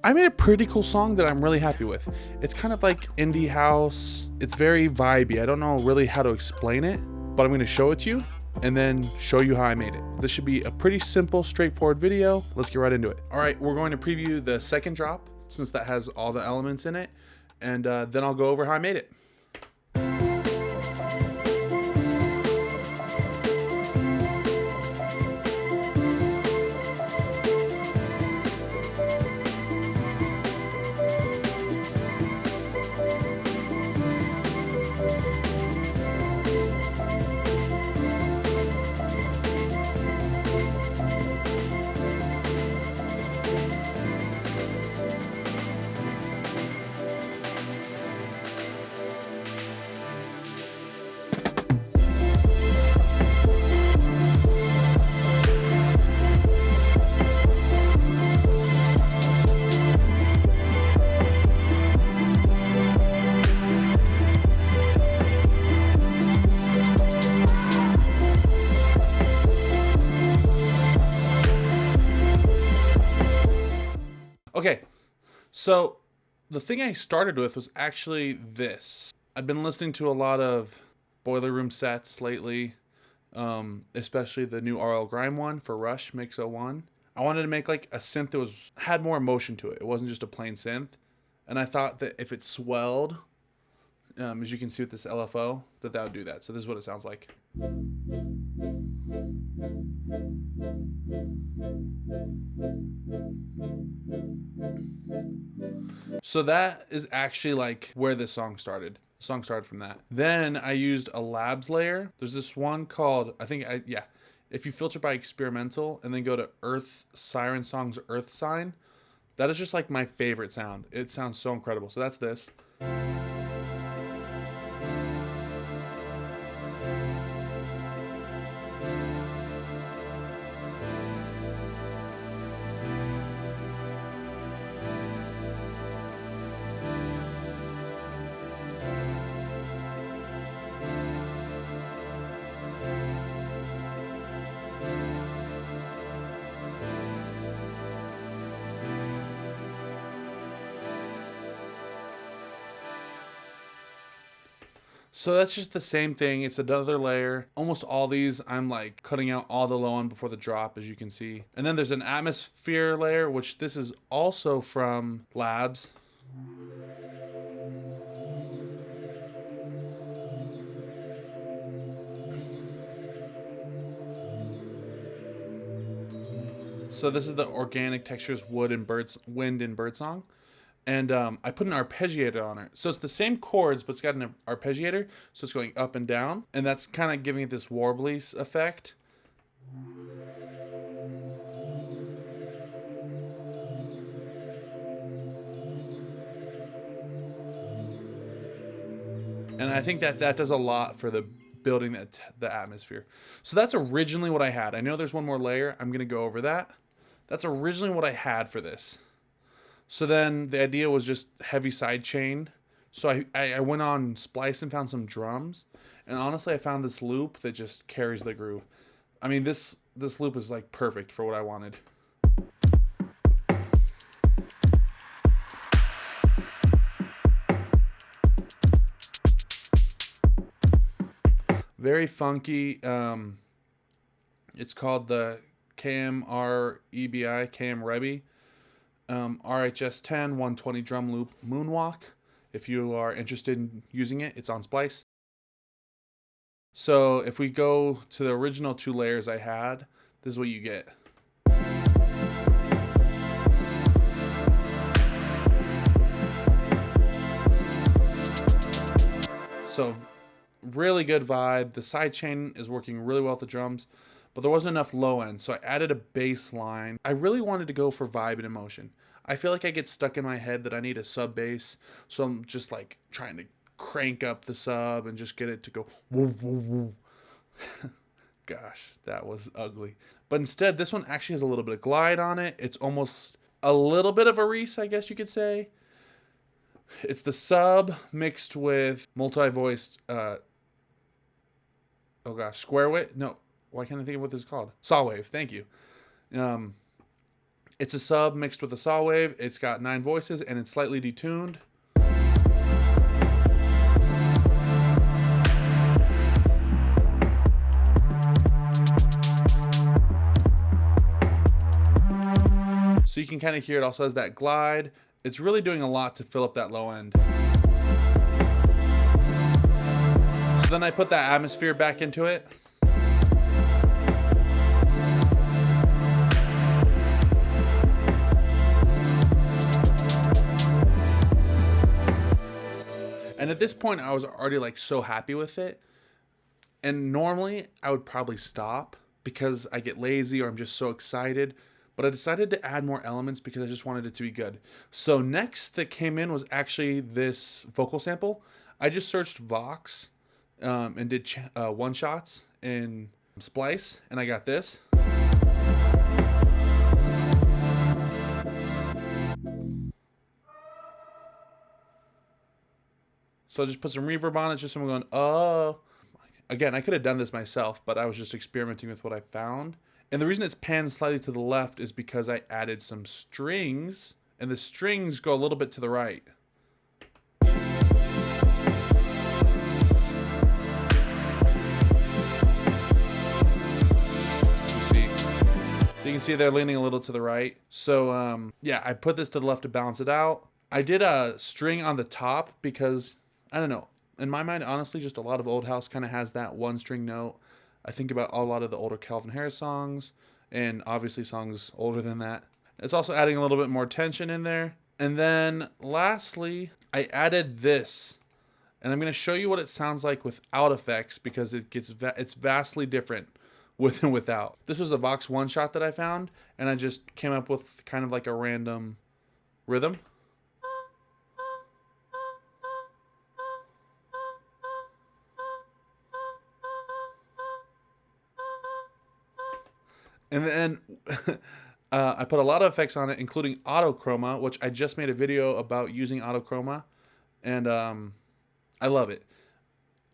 I made a pretty cool song that I'm really happy with. It's kind of like indie house. It's very vibey. I don't know really how to explain it, but I'm gonna show it to you and then show you how I made it. This should be a pretty simple, straightforward video. Let's get right into it. All right, we're going to preview the second drop since that has all the elements in it, and then I'll go over how I made it. Okay, so the thing I started with was actually this. I've been listening to a lot of Boiler Room sets lately, especially the new RL Grime one for Rush Mix 01. I wanted to make like a synth that had more emotion to it. It wasn't just a plain synth. And I thought that if it swelled, as you can see with this LFO, that would do that. So this is what it sounds like. So that is actually like where this song started. The song started from that. Then I used a labs layer. There's this one called, if you filter by experimental and then go to Earth Siren Song's Earth Sign, that is just like my favorite sound. It sounds so incredible. So that's this. So that's just the same thing. It's another layer. Almost all these, I'm like cutting out all the low end before the drop, as you can see. And then there's an atmosphere layer, which this is also from Labs. So this is the organic textures, wind and birdsong. And I put an arpeggiator on it. So it's the same chords, but it's got an arpeggiator. So it's going up and down. And that's kind of giving it this warbly effect. And I think that does a lot for the building the atmosphere. So that's originally what I had. I know there's one more layer. I'm going to go over that. That's originally what I had for this. So then the idea was just heavy side chain. So I went on Splice and found some drums. And honestly, I found this loop that just carries the groove. I mean, this loop is like perfect for what I wanted. Very funky. It's called the KM Rebi. RHS 10 120 drum loop moonwalk. If you are interested in using it, it's on Splice. So if we go to the original two layers I had, this is what you get. So really good vibe. The sidechain is working really well with the drums, but there wasn't enough low end, so I added a bass line. I really wanted to go for vibe and emotion. I feel like I get stuck in my head that I need a sub bass, so I'm just like trying to crank up the sub and just get it to go woo woo woo. Gosh, that was ugly. But instead, this one actually has a little bit of glide on it. It's almost a little bit of a Reese, I guess you could say. It's the sub mixed with multi-voiced, square wave? No, why can't I think of what this is called? Saw wave, thank you. It's a sub mixed with a saw wave. It's got 9 voices and it's slightly detuned. So you can kind of hear it also has that glide. It's really doing a lot to fill up that low end. So then I put that atmosphere back into it. And at this point, I was already like so happy with it. And normally I would probably stop because I get lazy or I'm just so excited. But I decided to add more elements because I just wanted it to be good. So next that came in was actually this vocal sample. I just searched Vox and did one shots in Splice, and I got this. So I just put some reverb on it, just someone going, oh. Again, I could have done this myself, but I was just experimenting with what I found. And the reason it's panned slightly to the left is because I added some strings, and the strings go a little bit to the right. You can see they're leaning a little to the right. So yeah, I put this to the left to balance it out. I did a string on the top because, I don't know, in my mind, honestly, just a lot of old house kind of has that one string note. I think about a lot of the older Calvin Harris songs, and obviously songs older than that. It's also adding a little bit more tension in there. And then lastly, I added this, and I'm going to show you what it sounds like without effects because it's vastly different with and without. This was a Vox one shot that I found, and I just came up with kind of like a random rhythm. And then I put a lot of effects on it, including autochroma, which I just made a video about using autochroma, and I love it.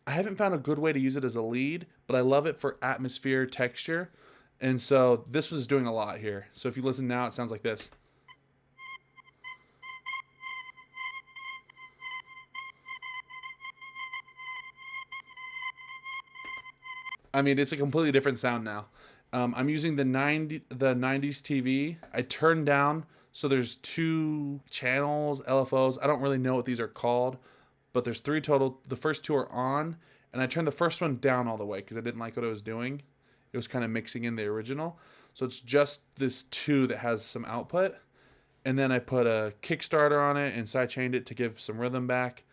I haven't found a good way to use it as a lead, but I love it for atmosphere, texture, and so this was doing a lot here. So if you listen now, it sounds like this. I mean, it's a completely different sound now. I'm using the 90s TV. I turned down, so there's 2 channels, LFOs. I don't really know what these are called, but there's 3 total. The first 2 are on, and I turned the first one down all the way because I didn't like what it was doing. It was kind of mixing in the original. So it's just this 2 that has some output. And then I put a Kickstarter on it and sidechained it to give some rhythm back.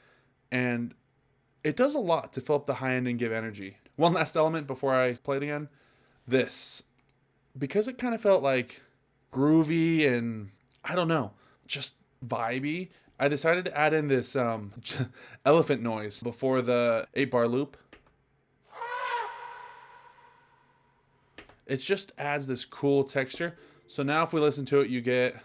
And it does a lot to fill up the high end and give energy. One last element before I play it again. This, because it kind of felt like groovy and I don't know, just vibey, I decided to add in this elephant noise before the 8-bar loop. It just adds this cool texture. So now if we listen to it, you get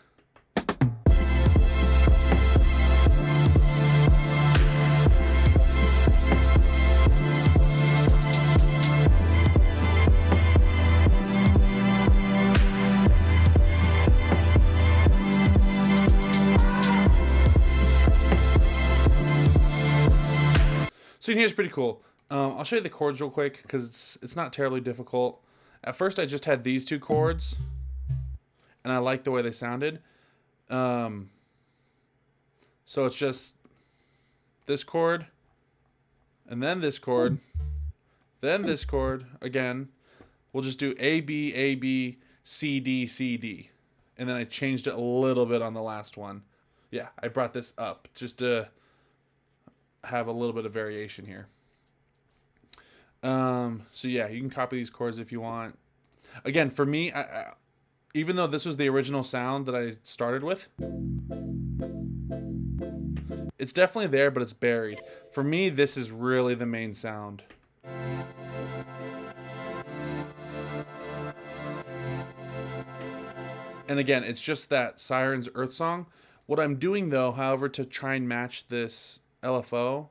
so here's pretty cool. I'll show you the chords real quick because it's not terribly difficult. At first, I just had these 2 chords, and I liked the way they sounded. So it's just this chord, and then this chord, then this chord again. We'll just do A, B, A, B, C, D, C, D. And then I changed it a little bit on the last one. Yeah, I brought this up just to have a little bit of variation here. So yeah, you can copy these chords if you want. Again, for me, even though this was the original sound that I started with, it's definitely there, but it's buried. For me, this is really the main sound. And again, it's just that Sirens Earth song. What I'm doing though, however, to try and match this LFO,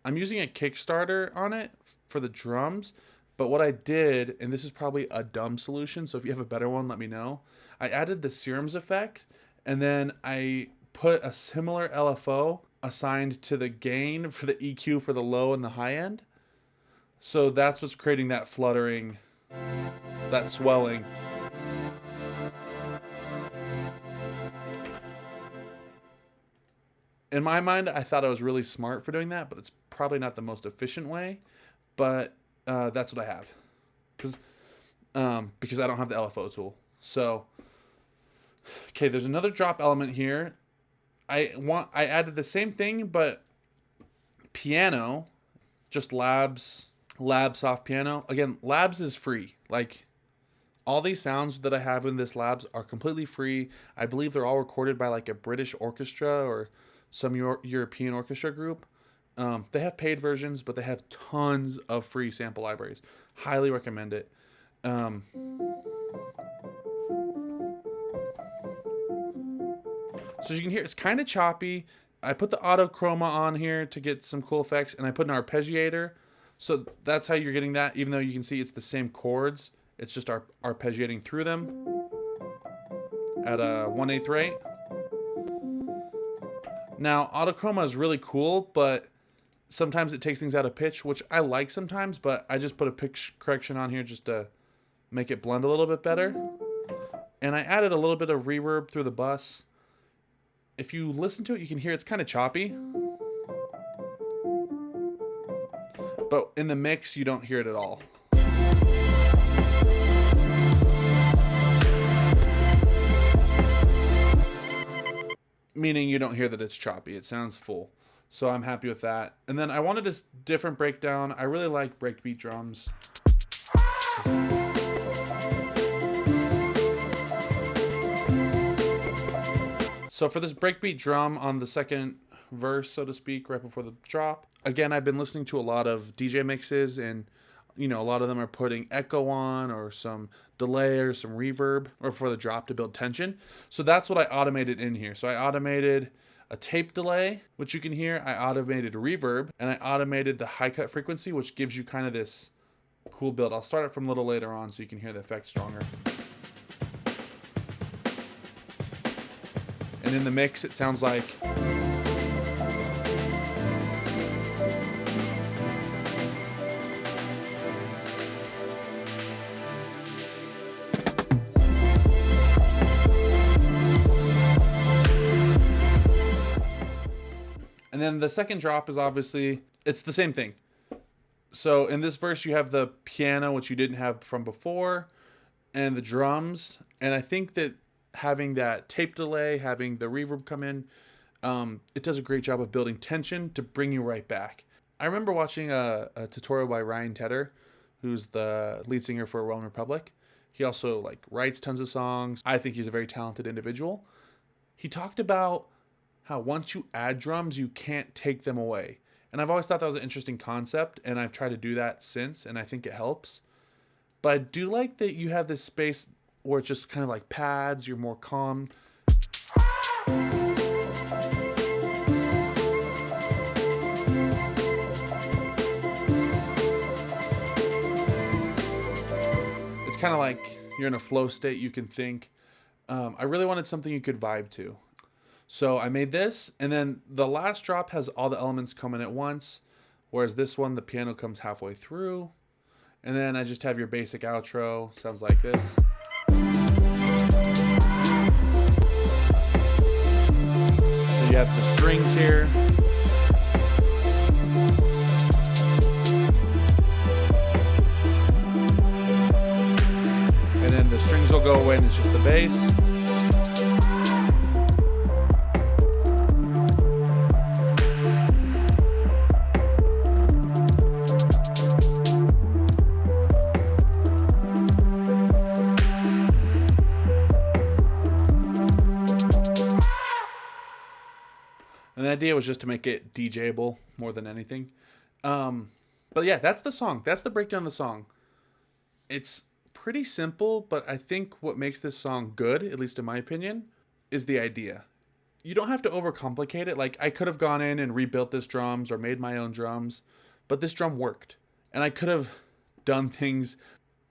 I'm using a Kickstarter on it for the drums. But what I did, and this is probably a dumb solution, so if you have a better one, let me know. I added the serums effect, and then I put a similar LFO assigned to the gain for the EQ for the low and the high end. So that's what's creating that fluttering, that swelling. In my mind, I thought I was really smart for doing that, but it's probably not the most efficient way. But that's what I have, because I don't have the LFO tool. So, okay, there's another drop element here. I added the same thing, but piano, just lab soft piano. Again, labs is free. Like, all these sounds that I have in this labs are completely free. I believe they're all recorded by like a British orchestra or some European orchestra group. They have paid versions, but they have tons of free sample libraries. Highly recommend it. So as you can hear, it's kind of choppy. I put the auto chroma on here to get some cool effects, and I put an arpeggiator. So that's how you're getting that, even though you can see it's the same chords. It's just arpeggiating through them at a 1/8 rate. Now, autochroma is really cool, but sometimes it takes things out of pitch, which I like sometimes, but I just put a pitch correction on here just to make it blend a little bit better. And I added a little bit of reverb through the bus. If you listen to it, you can hear it's kind of choppy. But in the mix, you don't hear it at all. Meaning you don't hear that it's choppy. It sounds full. So I'm happy with that. And then I wanted a different breakdown. I really like breakbeat drums. So for this breakbeat drum on the second verse, so to speak, right before the drop, again, I've been listening to a lot of DJ mixes, and a lot of them are putting echo on or some delay or some reverb or before the drop to build tension. So that's what I automated in here. So I automated a tape delay, which you can hear. I automated reverb, and I automated the high cut frequency, which gives you kind of this cool build. I'll start it from a little later on so you can hear the effect stronger. And in the mix, it sounds like and then the second drop is obviously, it's the same thing. So in this verse, you have the piano, which you didn't have from before, and the drums. And I think that having that tape delay, having the reverb come in, it does a great job of building tension to bring you right back. I remember watching a tutorial by Ryan Tedder, who's the lead singer for One Republic. He also writes tons of songs. I think he's a very talented individual. He talked about how once you add drums, you can't take them away. And I've always thought that was an interesting concept, and I've tried to do that since, and I think it helps. But I do like that you have this space where it's just kind of like pads, you're more calm. It's kind of like you're in a flow state, you can think. I really wanted something you could vibe to. So I made this, and then the last drop has all the elements coming at once, whereas this one, the piano comes halfway through. And then I just have your basic outro, sounds like this. So you have the strings here. And then the strings will go away and it's just the bass. And the idea was just to make it DJable more than anything. But yeah, that's the song. That's the breakdown of the song. It's pretty simple, but I think what makes this song good, at least in my opinion, is the idea. You don't have to overcomplicate it. Like, I could have gone in and rebuilt this drums or made my own drums, but this drum worked. And I could have done things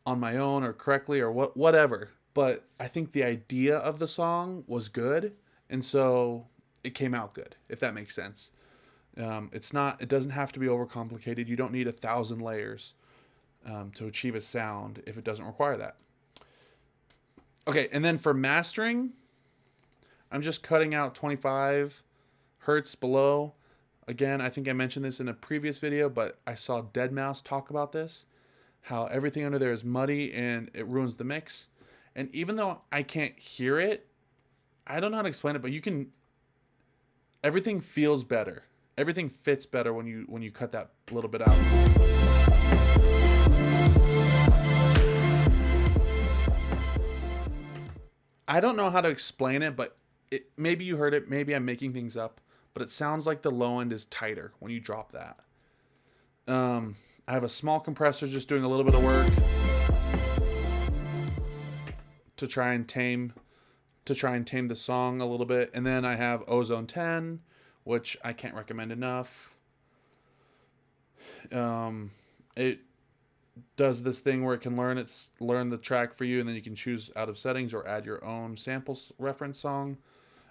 on my own or correctly or whatever. but I think the idea of the song was good, and so it came out good, if that makes sense. It doesn't have to be overcomplicated. You don't need 1,000 layers to achieve a sound if it doesn't require that. Okay, and then for mastering, I'm just cutting out 25 hertz below. Again, I think I mentioned this in a previous video, but I saw deadmau5 talk about this, how everything under there is muddy and it ruins the mix. And even though I can't hear it, I don't know how to explain it, but everything feels better. Everything fits better when you cut that little bit out. I don't know how to explain it, but maybe you heard it, maybe I'm making things up, but it sounds like the low end is tighter when you drop that. I have a small compressor just doing a little bit of work to try and tame the song a little bit. And then I have Ozone 10, which I can't recommend enough. It does this thing where it can learn the track for you, and then you can choose out of settings or add your own samples reference song.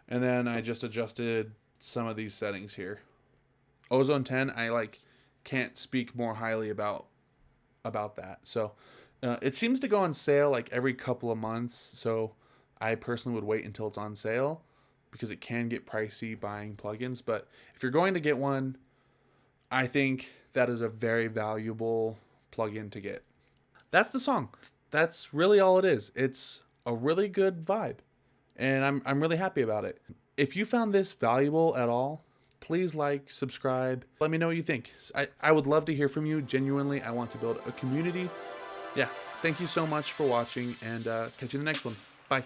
And then I just adjusted some of these settings here. Ozone 10, I can't speak more highly about that. So it seems to go on sale like every couple of months. So I personally would wait until it's on sale, because it can get pricey buying plugins. But if you're going to get one, I think that is a very valuable plugin to get. That's the song. That's really all it is. It's a really good vibe, and I'm really happy about it. If you found this valuable at all, please like, subscribe. Let me know what you think. I would love to hear from you. Genuinely, I want to build a community. Yeah, thank you so much for watching, and catch you in the next one. Bye.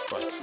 Phritz.